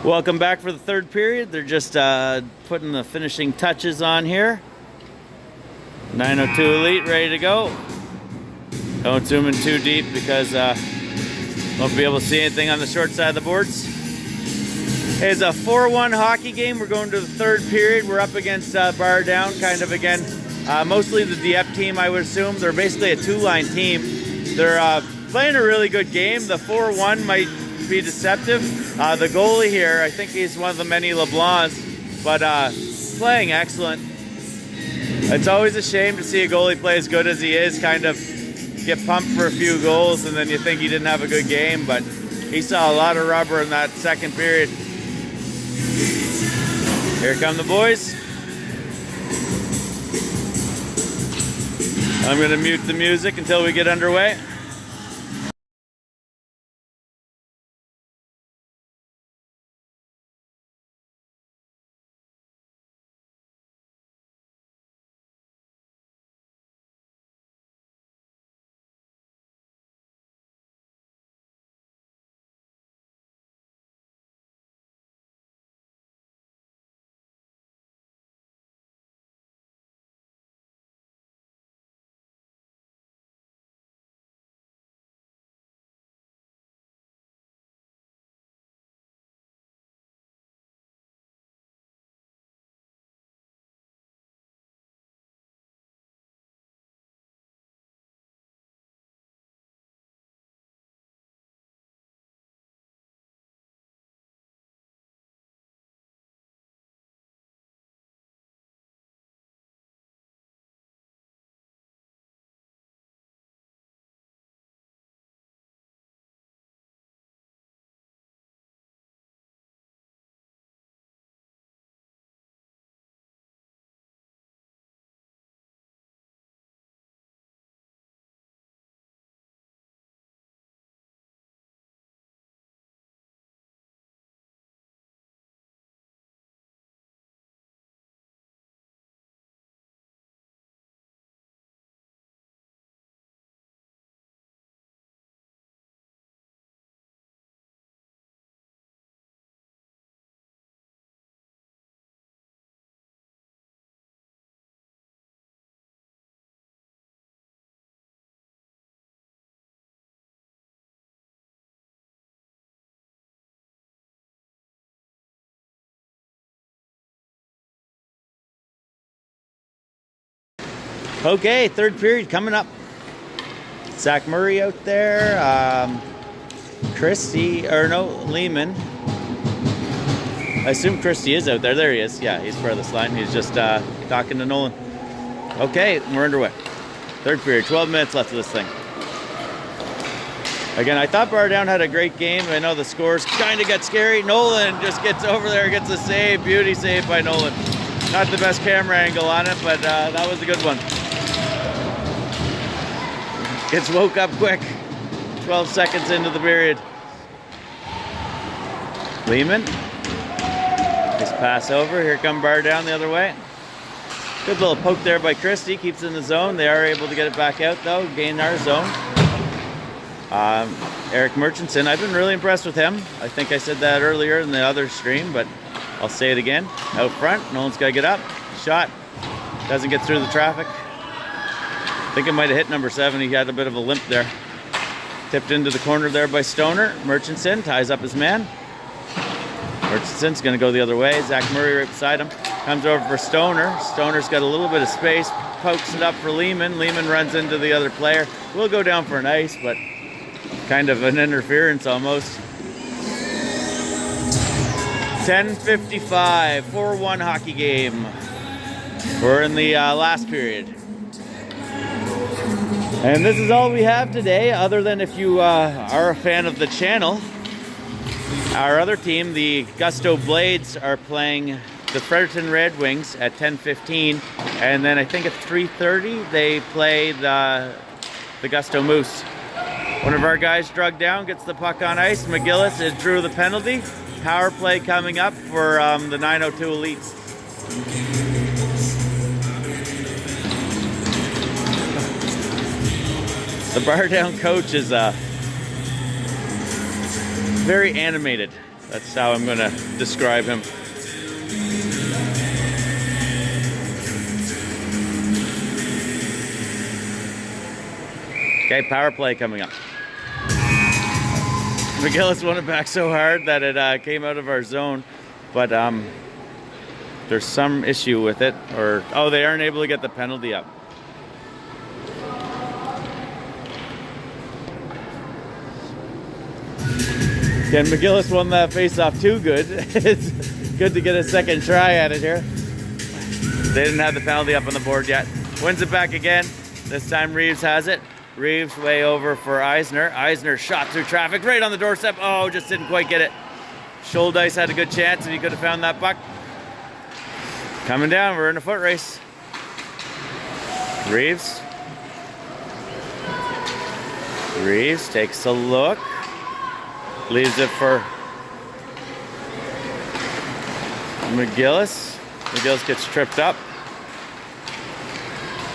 Welcome back for the third period. They're just putting the finishing touches on here. 902 Elite ready to go. Don't zoom in too deep because won't be able to see anything on the short side of the boards. It's a 4-1 hockey game. We're going to the third period. We're up against BarDown, kind of again, mostly the Dieppe team, I would assume. They're basically a two-line team. They're playing a really good game. The 4-1 might be deceptive. The goalie here, I think he's one of the many LeBlancs, but playing excellent. It's always a shame to see a goalie play as good as he is, kind of get pumped for a few goals and then you think he didn't have a good game, but he saw a lot of rubber in that second period. Here come the boys. I'm going to mute the music until we get underway. Okay, third period coming up. Zach Murray out there. Lehman. I assume Christie is out there. There he is. Yeah, he's part of this line. He's just talking to Nolan. Okay, we're underway. Third period, 12 minutes left of this thing. Again, I thought BarDown had a great game. I know the scores kind of got scary. Nolan just gets over there, gets a save. Beauty save by Nolan. Not the best camera angle on it, but that was a good one. Gets woke up quick. 12 seconds into the period. Lehman. His pass over. Here come BarDown the other way. Good little poke there by Christie. Keeps in the zone. They are able to get it back out though. Gain our zone. Eric Murchison. I've been really impressed with him. I think I said that earlier in the other stream, but I'll say it again. Out front. Nolan's got to get up. Shot. Doesn't get through the traffic. I think it might have hit number 7. He had a bit of a limp there. Tipped into the corner there by Stoner. Murchison ties up his man. Murchison's going to go the other way. Zach Murray right beside him. Comes over for Stoner. Stoner's got a little bit of space. Pokes it up for Lehman. Lehman runs into the other player. Will go down for an ice, but kind of an interference almost. 10:55. 4-1 hockey game. We're in the last period. And this is all we have today, other than if you are a fan of the channel. Our other team, the Gusto Blades, are playing the Fredericton Red Wings at 10:15. And then I think at 3:30, they play the Gusto Moose. One of our guys drugged down, gets the puck on ice. McGillis drew the penalty. Power play coming up for the 902 Elite. The BarDown coach is very animated. That's how I'm gonna describe him. Okay, power play coming up. McGillis won it back so hard that it came out of our zone, but there's some issue with it, or oh, they aren't able to get the penalty up. Again, McGillis won that face-off too good. It's good to get a second try at it here. They didn't have the penalty up on the board yet. Wins it back again. This time Reeves has it. Reeves way over for Eisner. Eisner shot through traffic right on the doorstep. Oh, just didn't quite get it. Scholdice had a good chance and he could have found that puck. Coming down, we're in a foot race. Reeves. Reeves takes a look. Leaves it for McGillis. McGillis gets tripped up.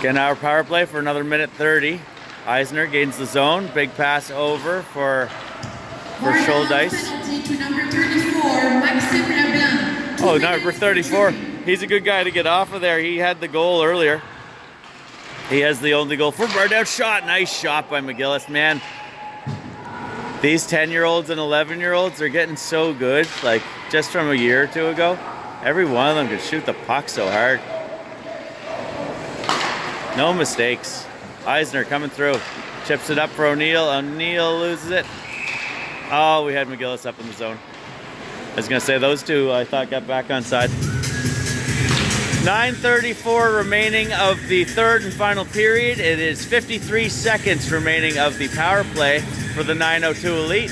Again, our power play for another minute 30. Eisner gains the zone. Big pass over for Scholdice. Oh, number 34. He's a good guy to get off of there. He had the goal earlier. He has the only goal for BarDown. Shot. Nice shot by McGillis, man. These 10-year-olds and 11-year-olds are getting so good. Like, just from a year or two ago, every one of them could shoot the puck so hard. No mistakes. Eisner coming through. Chips it up for O'Neill. O'Neill loses it. Oh, we had McGillis up in the zone. I was going to say those two, I thought, got back on side. 9:34 remaining of the third and final period. It is 53 seconds remaining of the power play for the 902 Elite.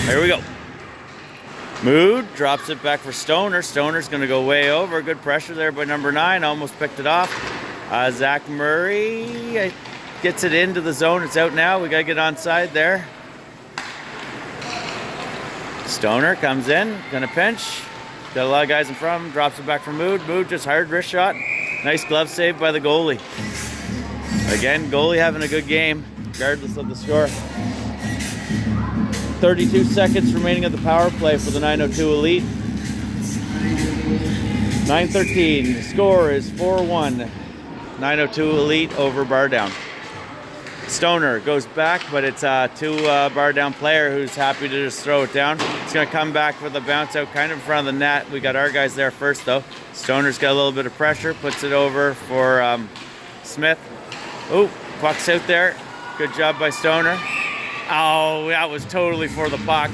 Here we go. Mood drops it back for Stoner. Stoner's going to go way over. Good pressure there by number 9. Almost picked it off. Zach Murray gets it into the zone. It's out now. We got to get onside there. Stoner comes in. Going to pinch. Got a lot of guys in front of him. Drops it back for Mood. Mood just hard wrist shot. Nice glove save by the goalie. Again, goalie having a good game, regardless of the score. 32 seconds remaining of the power play for the 902 Elite. 9:13. The score is 4-1. 902 Elite over BarDown. Stoner goes back, but it's to BarDown player who's happy to just throw it down. It's going to come back with a bounce out kind of in front of the net. We got our guys there first, though. Stoner's got a little bit of pressure, puts it over for Smith. Oh, puck's out there. Good job by Stoner. Oh, that was totally for the puck.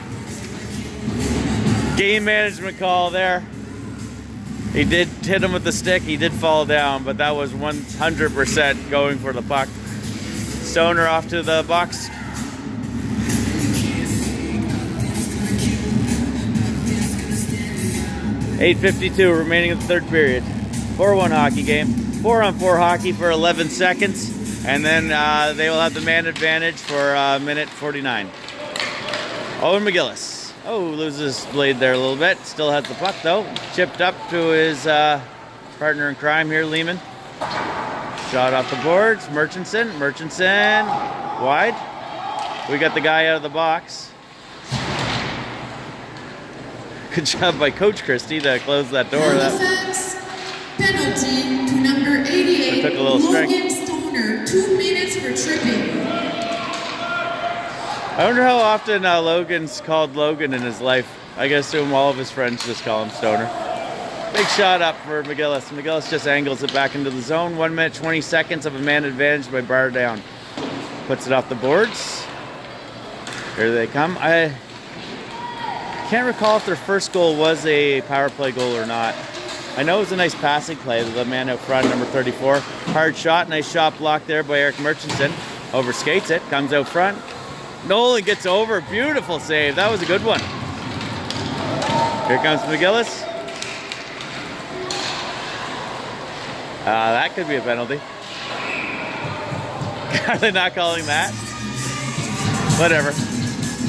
Game management call there. He did hit him with the stick. He did fall down, but that was 100% going for the puck. Stoner off to the box. .8:52 remaining in the third period. 4-1 hockey game. 4-on-4 hockey for 11 seconds. And then they will have the man advantage for minute 49. Owen McGillis. Oh, loses blade there a little bit. Still has the puck though. Chipped up to his partner in crime here, Lehman. Shot off the boards. Murchison. Murchison wide. We got the guy out of the box. Good job by Coach Christie to close that door. Penalty to number 88. Took a little strength. 2 minutes for tripping. I wonder how often Logan's called Logan in his life. I guess assume all of his friends just call him Stoner. Big shot up for McGillis. McGillis just angles it back into the zone. 1 minute, 20 seconds of a man advantage by BarDown. Puts it off the boards. Here they come. I can't recall if their first goal was a power play goal or not. I know it was a nice passing play. The man out front, number 34. Hard shot. Nice shot blocked there by Eric Murchison. Overskates it. Comes out front. Nolan gets over. Beautiful save. That was a good one. Here comes McGillis. That could be a penalty. Are they not calling that? Whatever.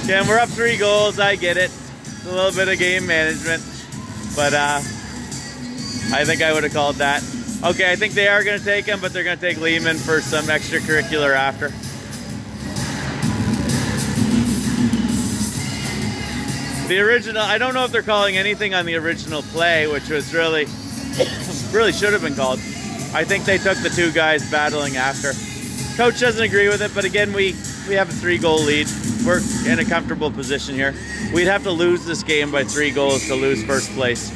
Okay, we're up 3 goals. I get it. It's a little bit of game management. But I think I would have called that. Okay, I think they are going to take him, but they're going to take Lehman for some extracurricular after. The original, I don't know if they're calling anything on the original play, which was really should have been called. I think they took the two guys battling after. Coach doesn't agree with it, but again, we have a 3-goal lead. We're in a comfortable position here. We'd have to lose this game by 3 goals to lose first place.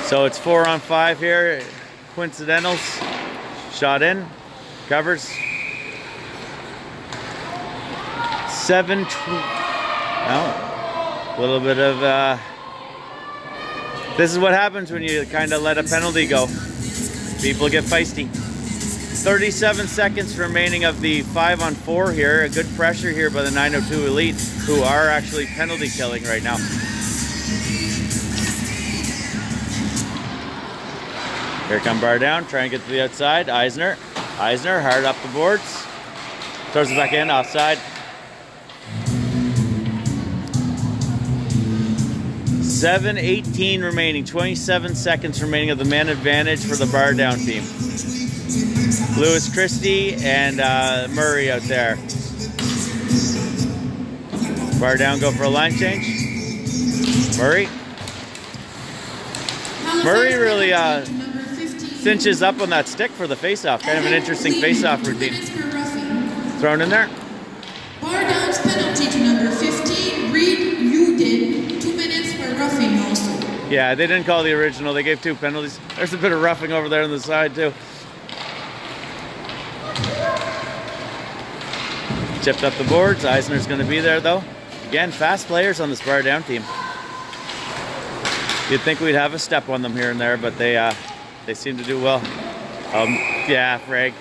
So it's 4-on-5 here. Coincidentals. Shot in. Covers. 7. Oh, a little bit of. This is what happens when you kind of let a penalty go. People get feisty. 37 seconds remaining of the 5-on-4 here. A good pressure here by the 902 Elite, who are actually penalty killing right now. Here come BarDown, trying to get to the outside. Eisner hard up the boards. Throws it back in, offside. 7:18 remaining, 27 seconds remaining of the man advantage for the BarDown team. Lewis Christie and Murray out there. BarDown go for a line change. Murray really cinches up on that stick for the face-off. Kind of an interesting face-off routine. Thrown in there. BarDown's penalty to number 15, Reed Uden, 2 minutes for roughing also. Yeah, they didn't call the original. They gave 2 penalties. There's a bit of roughing over there on the side too. Chipped up the boards. Eisner's going to be there though. Again, fast players on this BarDown team. You'd think we'd have a step on them here and there, but they seem to do well. Yeah, Frank.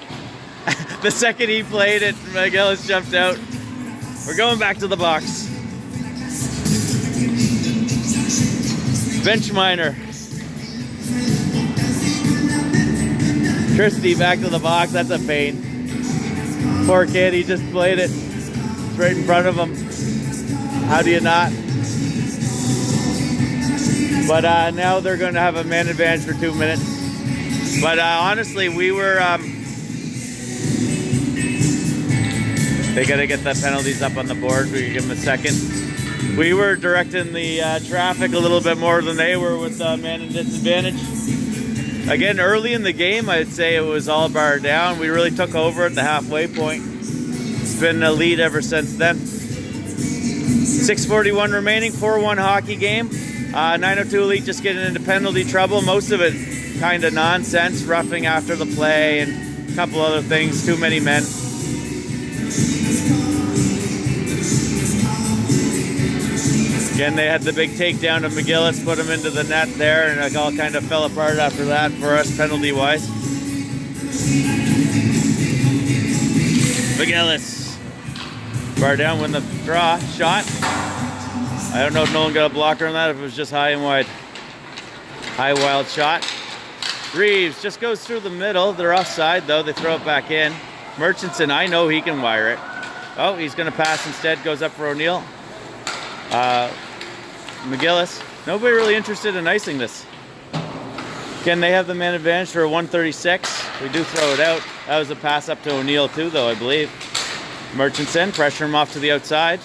The second he played it, McGillis jumped out. We're going back to the box. Bench minor. Christie back to the box. That's a pain. Poor kid, he just played it. It's right in front of him. How do you not? But now they're going to have a man advantage for 2 minutes. But honestly, we were... they got to get the penalties up on the board. We can give them a second. We were directing the traffic a little bit more than they were with man in disadvantage. Again, early in the game, I'd say it was all BarDown. We really took over at the halfway point. It's been a lead ever since then. 6:41 remaining, 4-1 hockey game. 902 Elite just getting into penalty trouble. Most of it kind of nonsense, roughing after the play and a couple other things, too many men. Again, they had the big takedown of McGillis, put him into the net there, and it all kind of fell apart after that for us penalty-wise. McGillis. BarDown win the draw. Shot. I don't know if Nolan got a blocker on that, if it was just high and wide. High, wild shot. Reeves just goes through the middle. They're offside, though. They throw it back in. Murchison, I know he can wire it. Oh, he's going to pass instead. Goes up for O'Neill. McGillis. Nobody really interested in icing this. Again, they have the man advantage for a 136. We do throw it out. That was a pass up to O'Neill too, though, I believe. Murchison, pressure him off to the outside.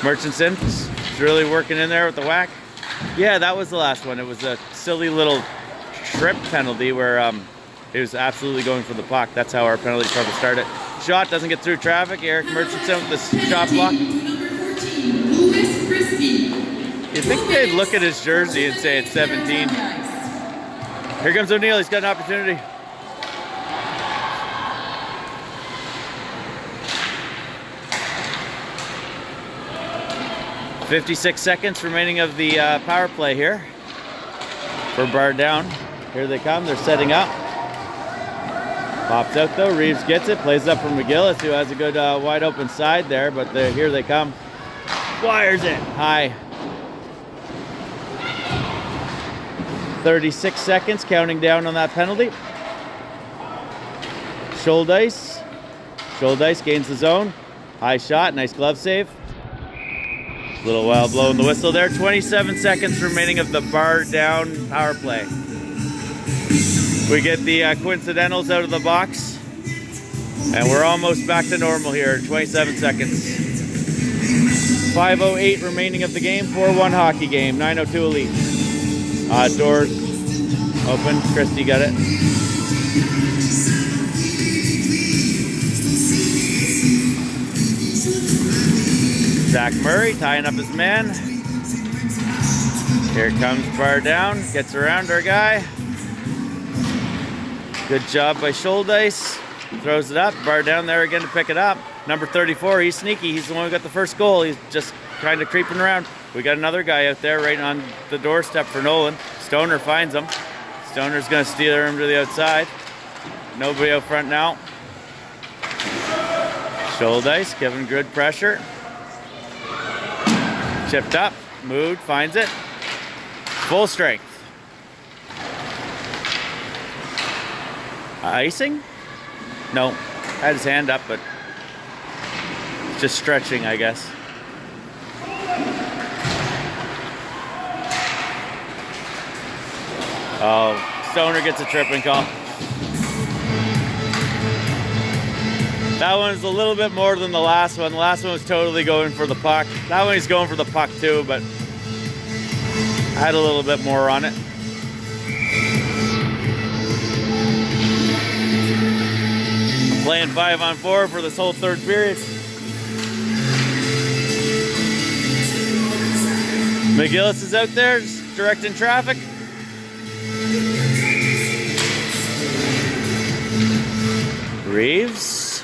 Murchison is really working in there with the whack. Yeah, that was the last one. It was a silly little trip penalty where he was absolutely going for the puck. That's how our penalty trouble started. Shot doesn't get through traffic. Eric Murchison with the shot block. You'd think they'd look at his jersey and say it's 17. Here comes O'Neill. He's got an opportunity. .56 seconds remaining of the power play here for BarDown. Here they come. They're setting up. Pops out though. Reeves gets it. Plays up for McGillis, who has a good wide open side there. But here they come. Wires it high. 36 seconds, counting down on that penalty. Schuldice. Schuldice gains the zone. High shot, nice glove save. Little while blowing the whistle there. 27 seconds remaining of the BarDown power play. We get the coincidentals out of the box. And we're almost back to normal here, 27 seconds. 5:08 remaining of the game, 4-1 hockey game, 902 elite. Doors open, Christy got it. Zach Murray tying up his man. Here comes BarDown, gets around our guy. Good job by Schuldice. Throws it up, BarDown there again to pick it up. Number 34, he's sneaky. He's the one who got the first goal. He's just kind of creeping around. We got another guy out there right on the doorstep for Nolan. Stoner finds him. Stoner's gonna steer him to the outside. Nobody out front now. Schuldice giving good pressure. Chipped up, moved, finds it. Full strength. Icing? No, had his hand up, but just stretching, I guess. Oh, Stoner gets a tripping call. That one's a little bit more than the last one. The last one was totally going for the puck. That one he's going for the puck too, but I had a little bit more on it. Playing 5-on-4 for this whole third period. McGillis is out there just directing traffic. Reeves.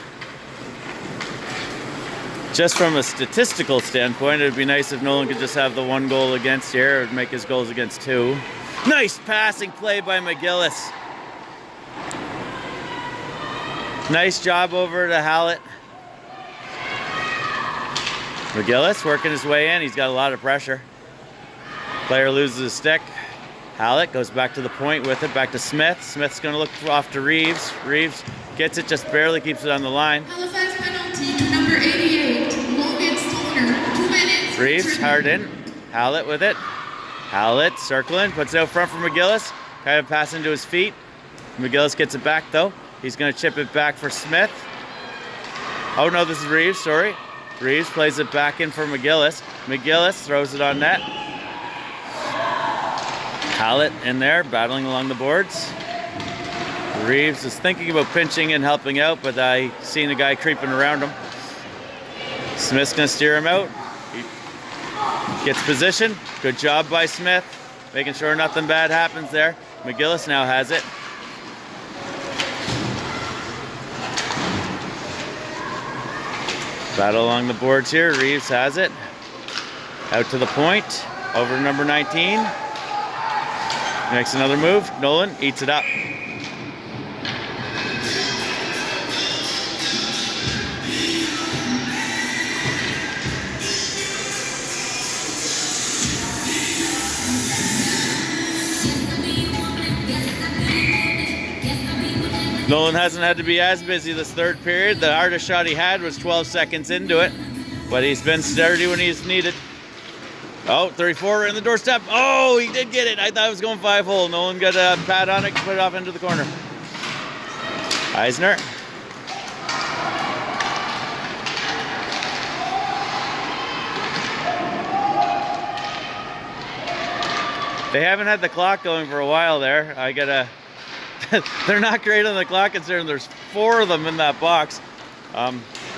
Just from a statistical standpoint, it would be nice if Nolan could just have the one goal against here. It would make his goals against 2. Nice passing play by McGillis. Nice job over to Hallett. McGillis working his way in. He's got a lot of pressure. Player loses his stick. Hallett goes back to the point with it, back to Smith. Smith's going to look off to Reeves. Reeves gets it, just barely keeps it on the line. Halifax penalty to number 88, Logan Stoner, 2 minutes. Reeves hard in. Hallett with it. Hallett circling, puts it out front for McGillis. Kind of passing to his feet. McGillis gets it back though. He's going to chip it back for Smith. Oh no, this is Reeves, sorry. Reeves plays it back in for McGillis. McGillis throws it on net. Hallett in there, battling along the boards. Reeves is thinking about pinching and helping out, but I seen a guy creeping around him. Smith's going to steer him out. He gets position. Good job by Smith, making sure nothing bad happens there. McGillis now has it. Battle along the boards here. Reeves has it. Out to the point. Over to number 19. Makes another move. Nolan eats it up. Nolan hasn't had to be as busy this third period. The hardest shot he had was 12 seconds into it, but he's been sturdy when he's needed. Oh, 34 in the doorstep. Oh, he did get it. I thought it was going 5-hole. Nolan got a pad on it, put it off into the corner. Eisner. They haven't had the clock going for a while there. I gotta... They're not great on the clock considering there's 4 of them in that box.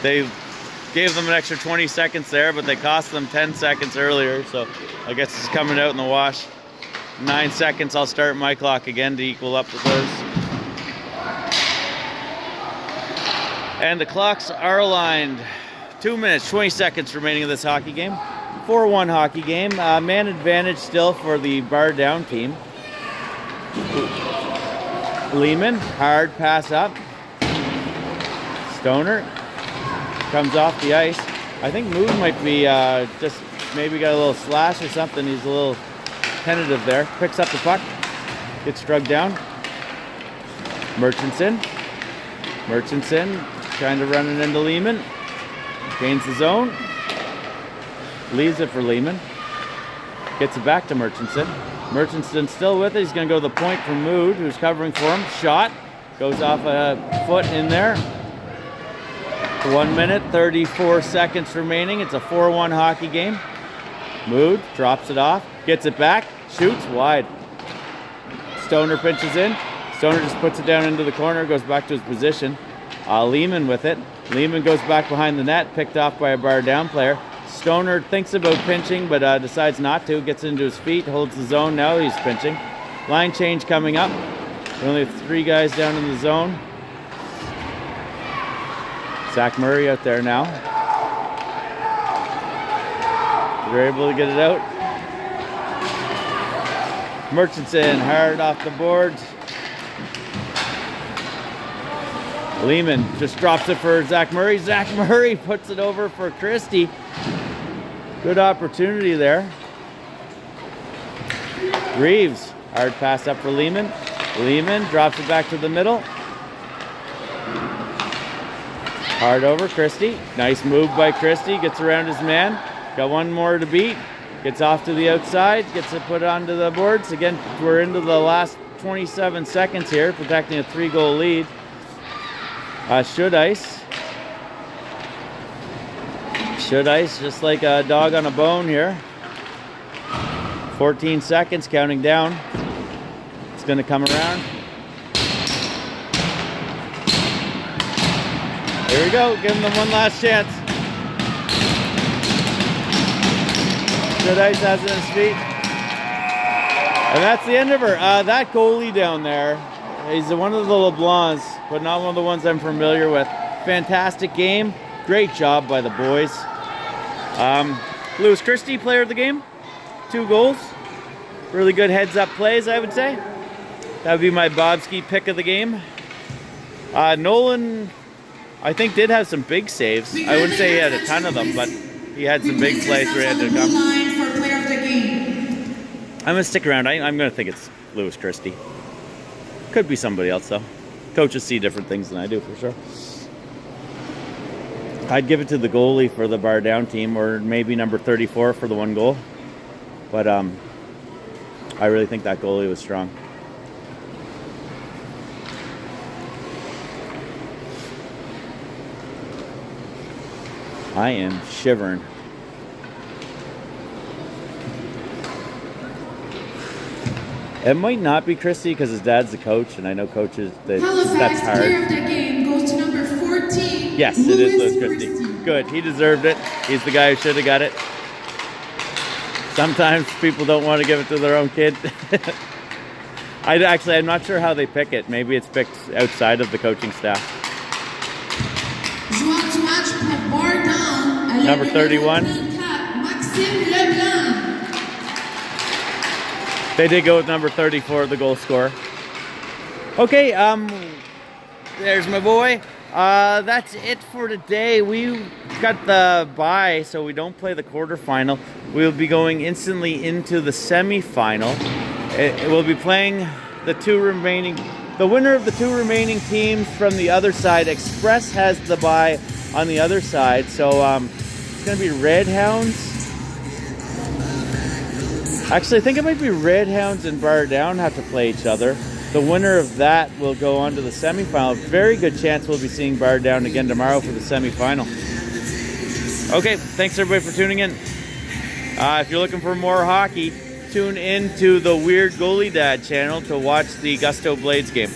They gave them an extra 20 seconds there, but they cost them 10 seconds earlier, so I guess it's coming out in the wash. 9 seconds, I'll start my clock again to equal up with those. And the clocks are aligned. 2 minutes, 20 seconds remaining of this hockey game. 4-1 hockey game. Man advantage still for the BarDown team. Lehman, hard pass up. Stoner comes off the ice. I think Mood might be just maybe got a little slash or something. He's a little tentative there. Picks up the puck, gets drugged down. Murchison kind of running into Lehman. Gains the zone. Leaves it for Lehman. Gets it back to Murchison. Murchison's still with it. He's going to go to the point for Mood, who's covering for him. Shot. Goes off a foot in there. 1 minute, 34 seconds remaining. It's a 4-1 hockey game. Mood, drops it off, gets it back, shoots wide. Stoner pinches in. Stoner just puts it down into the corner, goes back to his position. Lehman with it. Lehman goes back behind the net, picked off by a BarDown player. Stoner thinks about pinching, but decides not to. Gets into his feet, holds the zone. Now he's pinching. Line change coming up. We only have 3 guys down in the zone. Zach Murray out there now. They're able to get it out. Murchison hard off the boards. Lehman just drops it for Zach Murray. Zach Murray puts it over for Christie. Good opportunity there. Reeves, hard pass up for Lehman. Lehman drops it back to the middle. Hard over, Christie. Nice move by Christie. Gets around his man. Got one more to beat. Gets off to the outside. Gets it put onto the boards. Again, we're into the last 27 seconds here, protecting a 3-goal lead. Should ice. Should ice, just like a dog on a bone here. 14 seconds, counting down. It's going to come around. Here we go, giving them one last chance. Should ice has it in his feet. And that's the end of her. That goalie down there, he's one of the LeBlancs, but not one of the ones I'm familiar with. Fantastic game. Great job by the boys. Lewis Christie, player of the game. 2 goals. Really good heads-up plays, I would say. That would be my Bobski pick of the game. Nolan, I think, did have some big saves. I wouldn't say he had a ton of them, but he had some big plays where he had to come. I'm going to stick around. I'm going to think it's Lewis Christie. Could be somebody else, though. Coaches see different things than I do, for sure. I'd give it to the goalie for the BarDown team, or maybe number 34 for the 1 goal. But I really think that goalie was strong. I am shivering. It might not be Christie because his dad's the coach, and I know coaches, that's hard. Player of the game goes to number 14. Yes, it is Lewis Christie. Good, he deserved it. He's the guy who should have got it. Sometimes people don't want to give it to their own kid. I'm not sure how they pick it. Maybe it's picked outside of the coaching staff. Number 31. They did go with number 34, the goal scorer. Okay, there's my boy. That's it for today. We got the bye, so we don't play the quarterfinal. We'll be going instantly into the semifinal. We'll be playing the winner of the 2 remaining teams from the other side. Express has the bye on the other side, so it's going to be Red Hounds. Actually, I think it might be Red Hounds and BarDown have to play each other. The winner of that will go on to the semifinal. Very good chance we'll be seeing BarDown again tomorrow for the semifinal. Okay, thanks everybody for tuning in. If you're looking for more hockey, tune in to the Weird Goalie Dad channel to watch the Gusto Blades game.